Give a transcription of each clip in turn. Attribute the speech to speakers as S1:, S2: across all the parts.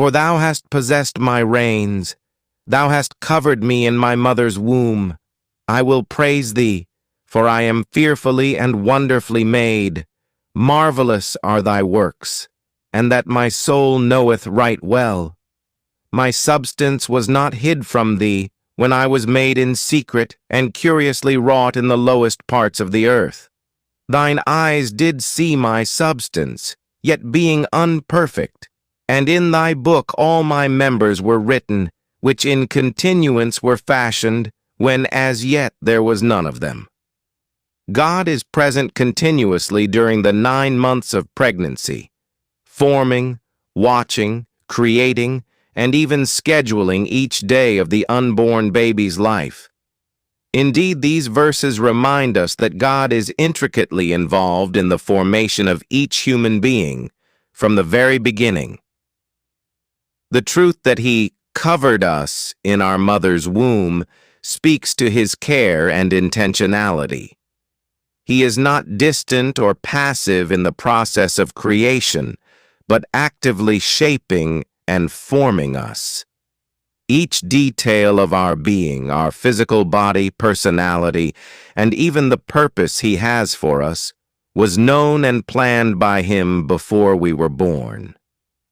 S1: For thou hast possessed my reins. Thou hast covered me in my mother's womb. I will praise thee, for I am fearfully and wonderfully made. Marvelous are thy works, and that my soul knoweth right well. My substance was not hid from thee, when I was made in secret and curiously wrought in the lowest parts of the earth. Thine eyes did see my substance, yet being unperfect, and in thy book all my members were written, which in continuance were fashioned, when as yet there was none of them. God is present continuously during the 9 months of pregnancy, forming, watching, creating, and even scheduling each day of the unborn baby's life. Indeed, these verses remind us that God is intricately involved in the formation of each human being from the very beginning. The truth that He covered us in our mother's womb speaks to His care and intentionality. He is not distant or passive in the process of creation, but actively shaping and forming us. Each detail of our being, our physical body, personality, and even the purpose He has for us, was known and planned by Him before we were born.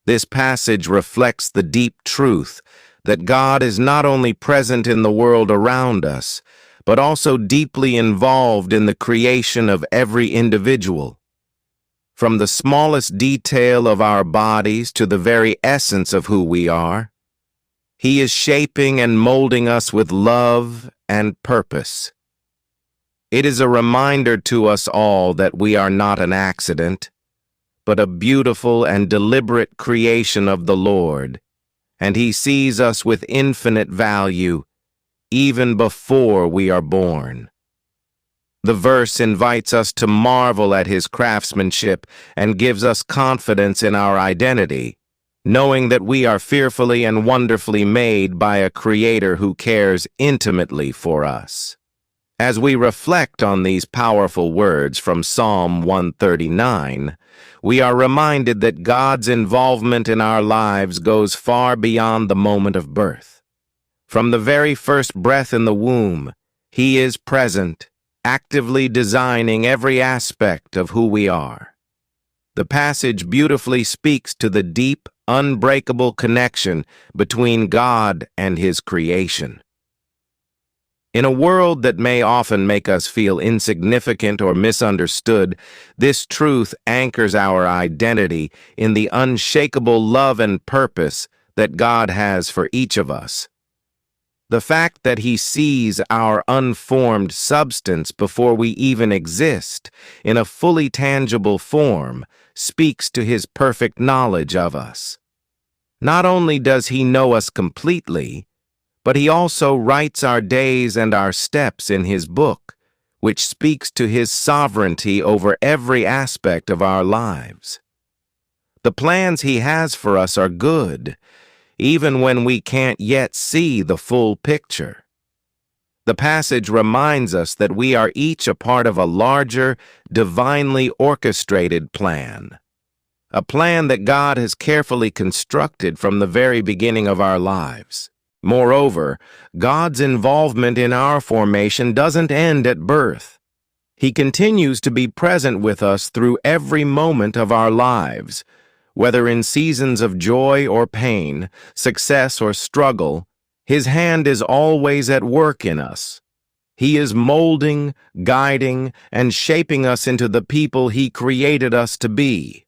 S1: This passage reflects the deep truth that God is not only present in the world around us, but also deeply involved in the creation of every individual. From the smallest detail of our bodies to the very essence of who we are, He is shaping and molding us with love and purpose. It is a reminder to us all that we are not an accident, but a beautiful and deliberate creation of the Lord, and He sees us with infinite value, even before we are born. The verse invites us to marvel at His craftsmanship and gives us confidence in our identity, knowing that we are fearfully and wonderfully made by a Creator who cares intimately for us. As we reflect on these powerful words from Psalm 139, we are reminded that God's involvement in our lives goes far beyond the moment of birth. From the very first breath in the womb, He is present, actively designing every aspect of who we are. The passage beautifully speaks to the deep, unbreakable connection between God and His creation. In a world that may often make us feel insignificant or misunderstood, this truth anchors our identity in the unshakable love and purpose that God has for each of us. The fact that He sees our unformed substance before we even exist in a fully tangible form speaks to His perfect knowledge of us. Not only does He know us completely, but He also writes our days and our steps in His book, which speaks to His sovereignty over every aspect of our lives. The plans He has for us are good, even when we can't yet see the full picture. The passage reminds us that we are each a part of a larger, divinely orchestrated plan. A plan that God has carefully constructed from the very beginning of our lives. Moreover, God's involvement in our formation doesn't end at birth. He continues to be present with us through every moment of our lives, whether in seasons of joy or pain, success or struggle. His hand is always at work in us. He is molding, guiding, and shaping us into the people He created us to be.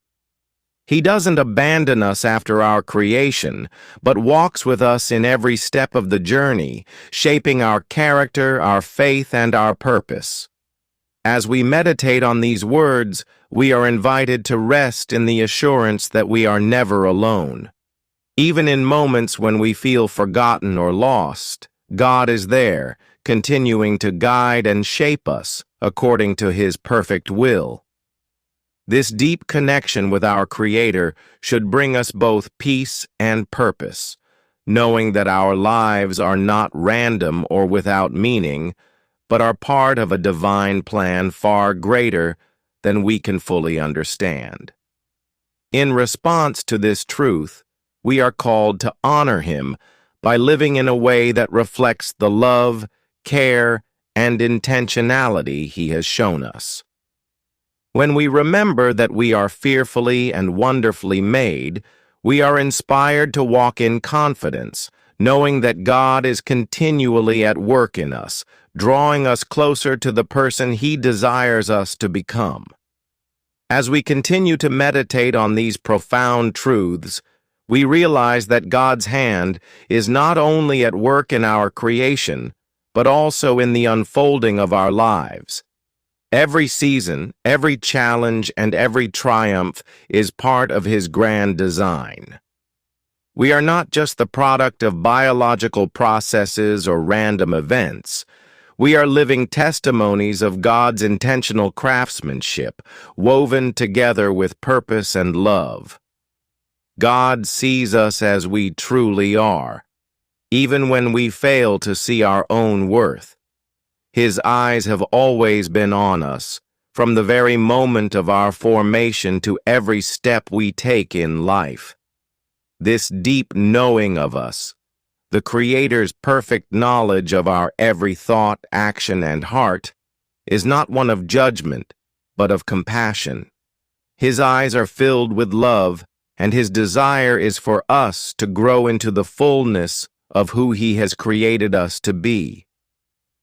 S1: He doesn't abandon us after our creation, but walks with us in every step of the journey, shaping our character, our faith, and our purpose. As we meditate on these words, we are invited to rest in the assurance that we are never alone. Even in moments when we feel forgotten or lost, God is there, continuing to guide and shape us according to His perfect will. This deep connection with our Creator should bring us both peace and purpose, knowing that our lives are not random or without meaning, but are part of a divine plan far greater than we can fully understand. In response to this truth, We are called to honor him by living in a way that reflects the love, care, and intentionality he has shown us. When we remember that we are fearfully and wonderfully made, we are inspired to walk in confidence, knowing that God is continually at work in us, drawing us closer to the person he desires us to become. As we continue to meditate on these profound truths, we realize that God's hand is not only at work in our creation, but also in the unfolding of our lives. Every season, every challenge, and every triumph is part of his grand design. We are not just the product of biological processes or random events. We are living testimonies of God's intentional craftsmanship, woven together with purpose and love. God sees us as we truly are, even when we fail to see our own worth. His eyes have always been on us, from the very moment of our formation to every step we take in life. This deep knowing of us, the Creator's perfect knowledge of our every thought, action, and heart, is not one of judgment, but of compassion. His eyes are filled with love, and his desire is for us to grow into the fullness of who he has created us to be.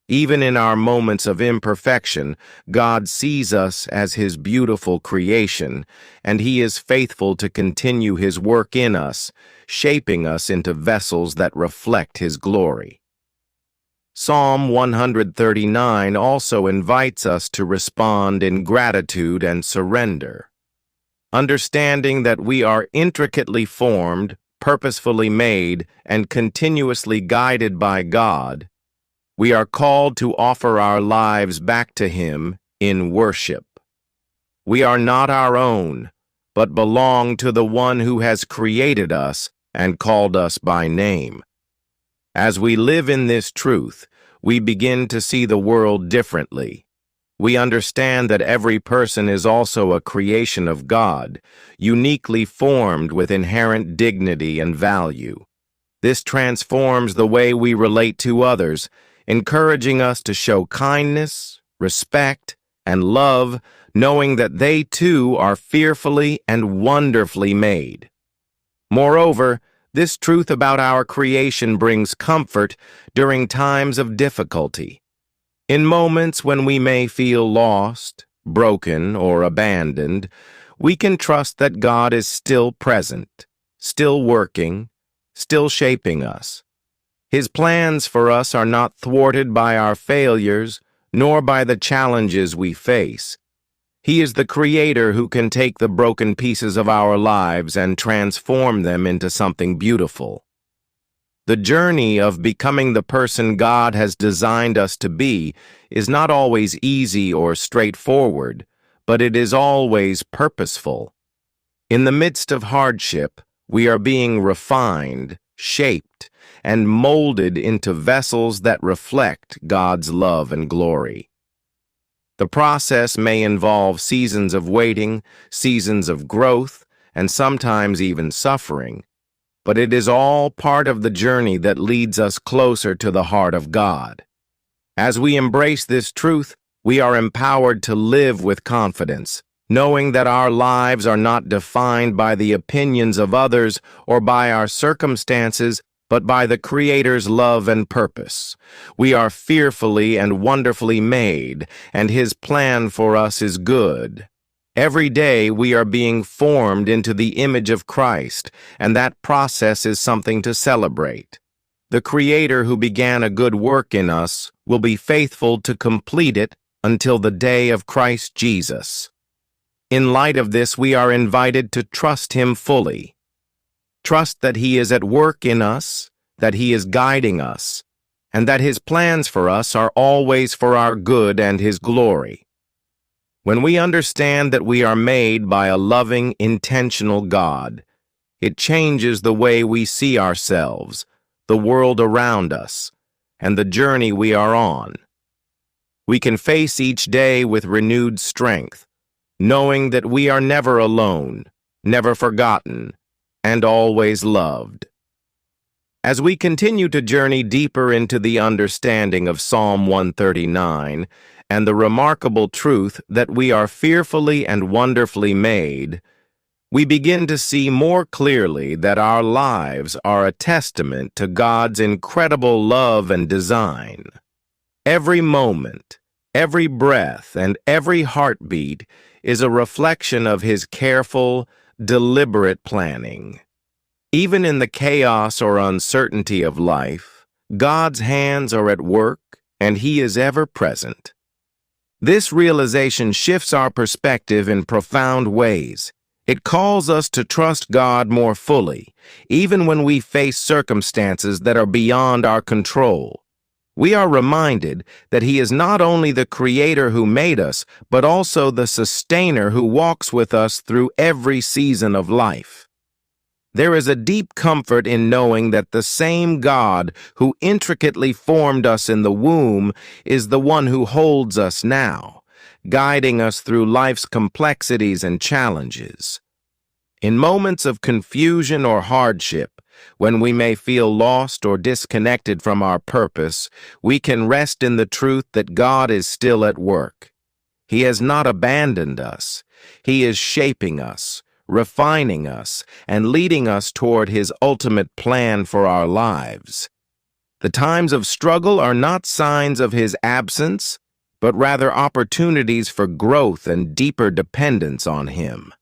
S1: Even in our moments of imperfection, God sees us as his beautiful creation, and he is faithful to continue his work in us, shaping us into vessels that reflect his glory. Psalm 139 also invites us to respond in gratitude and surrender. Understanding that we are intricately formed, purposefully made, and continuously guided by God, we are called to offer our lives back to him in worship. We are not our own, but belong to the one who has created us and called us by name. As we live in this truth, we begin to see the world differently. We understand that every person is also a creation of God, uniquely formed with inherent dignity and value. This transforms the way we relate to others, encouraging us to show kindness, respect, and love, knowing that they too are fearfully and wonderfully made. Moreover, this truth about our creation brings comfort during times of difficulty. In moments when we may feel lost, broken, or abandoned, we can trust that God is still present, still working, still shaping us. His plans for us are not thwarted by our failures, nor by the challenges we face. He is the Creator who can take the broken pieces of our lives and transform them into something beautiful. The journey of becoming the person God has designed us to be is not always easy or straightforward, but it is always purposeful. In the midst of hardship, we are being refined, shaped, and molded into vessels that reflect God's love and glory. The process may involve seasons of waiting, seasons of growth, and sometimes even suffering, but it is all part of the journey that leads us closer to the heart of God. As we embrace this truth, we are empowered to live with confidence, knowing that our lives are not defined by the opinions of others or by our circumstances, but by the Creator's love and purpose. We are fearfully and wonderfully made, and his plan for us is good. Every day we are being formed into the image of Christ, and that process is something to celebrate. The Creator who began a good work in us will be faithful to complete it until the day of Christ Jesus. In light of this, we are invited to trust him fully. Trust that he is at work in us, that he is guiding us, and that his plans for us are always for our good and his glory. When we understand that we are made by a loving, intentional God, it changes the way we see ourselves, the world around us, and the journey we are on. We can face each day with renewed strength, knowing that we are never alone, never forgotten, and always loved. As we continue to journey deeper into the understanding of Psalm 139 and the remarkable truth that we are fearfully and wonderfully made, we begin to see more clearly that our lives are a testament to God's incredible love and design. Every moment, every breath, and every heartbeat is a reflection of His careful, deliberate planning. Even in the chaos or uncertainty of life, God's hands are at work and He is ever present. This realization shifts our perspective in profound ways. It calls us to trust God more fully, even when we face circumstances that are beyond our control. We are reminded that He is not only the Creator who made us, but also the Sustainer who walks with us through every season of life. There is a deep comfort in knowing that the same God who intricately formed us in the womb is the one who holds us now, guiding us through life's complexities and challenges. In moments of confusion or hardship, when we may feel lost or disconnected from our purpose, we can rest in the truth that God is still at work. He has not abandoned us. He is shaping us, refining us, and leading us toward His ultimate plan for our lives. The times of struggle are not signs of His absence, but rather opportunities for growth and deeper dependence on Him.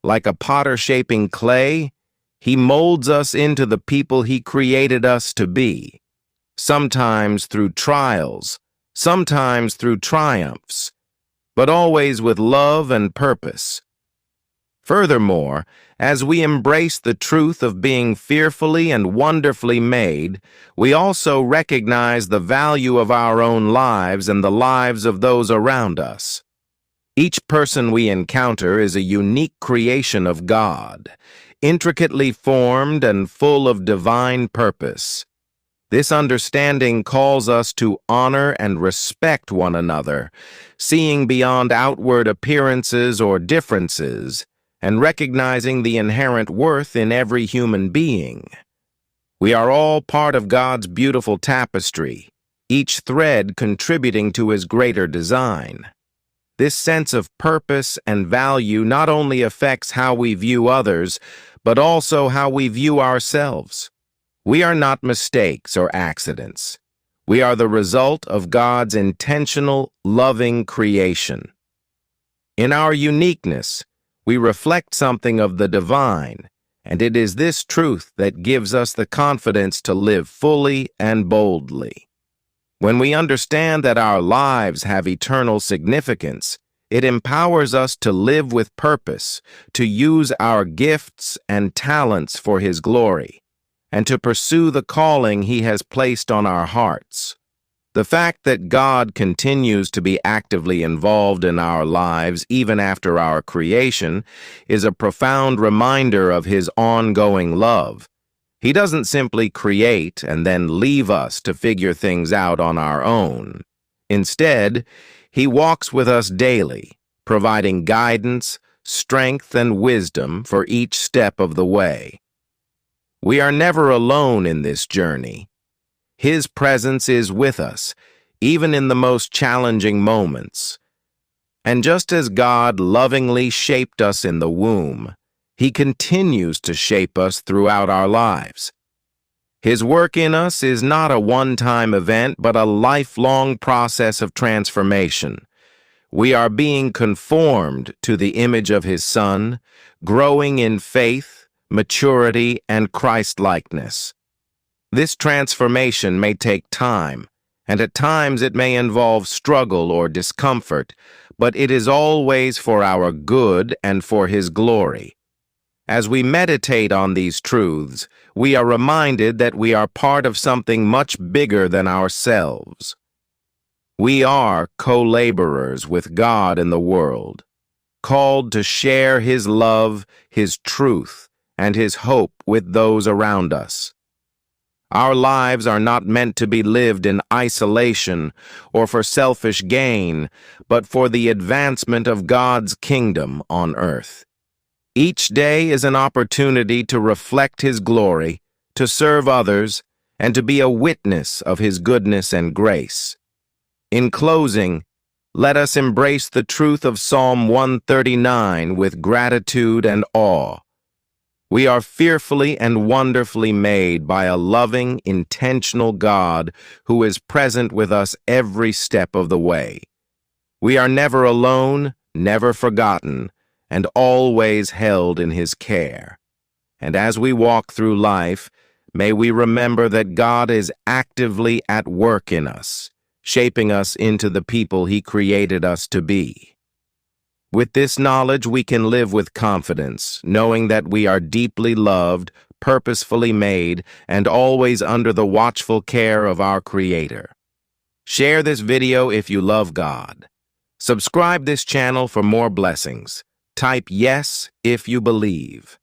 S1: Like a potter shaping clay, He molds us into the people He created us to be, sometimes through trials, sometimes through triumphs, but always with love and purpose. Furthermore, as we embrace the truth of being fearfully and wonderfully made, we also recognize the value of our own lives and the lives of those around us. Each person we encounter is a unique creation of God, intricately formed and full of divine purpose. This understanding calls us to honor and respect one another, seeing beyond outward appearances or differences, and recognizing the inherent worth in every human being. We are all part of God's beautiful tapestry, each thread contributing to His greater design. This sense of purpose and value not only affects how we view others, but also how we view ourselves. We are not mistakes or accidents. We are the result of God's intentional, loving creation. In our uniqueness, we reflect something of the divine, and it is this truth that gives us the confidence to live fully and boldly. When we understand that our lives have eternal significance, it empowers us to live with purpose, to use our gifts and talents for His glory, and to pursue the calling He has placed on our hearts. The fact that God continues to be actively involved in our lives even after our creation is a profound reminder of His ongoing love. He doesn't simply create and then leave us to figure things out on our own. Instead, He walks with us daily, providing guidance, strength, and wisdom for each step of the way. We are never alone in this journey. His presence is with us, even in the most challenging moments. And just as God lovingly shaped us in the womb, He continues to shape us throughout our lives. His work in us is not a one-time event, but a lifelong process of transformation. We are being conformed to the image of His Son, growing in faith, maturity, and Christ-likeness. This transformation may take time, and at times it may involve struggle or discomfort, but it is always for our good and for His glory. As we meditate on these truths, we are reminded that we are part of something much bigger than ourselves. We are co-laborers with God in the world, called to share His love, His truth, and His hope with those around us. Our lives are not meant to be lived in isolation or for selfish gain, but for the advancement of God's kingdom on earth. Each day is an opportunity to reflect His glory, to serve others, and to be a witness of His goodness and grace. In closing, let us embrace the truth of Psalm 139 with gratitude and awe. We are fearfully and wonderfully made by a loving, intentional God who is present with us every step of the way. We are never alone, never forgotten, and always held in His care. And as we walk through life, may we remember that God is actively at work in us, shaping us into the people He created us to be. With this knowledge, we can live with confidence, knowing that we are deeply loved, purposefully made, and always under the watchful care of our Creator. Share this video if you love God. Subscribe this channel for more blessings. Type yes if you believe.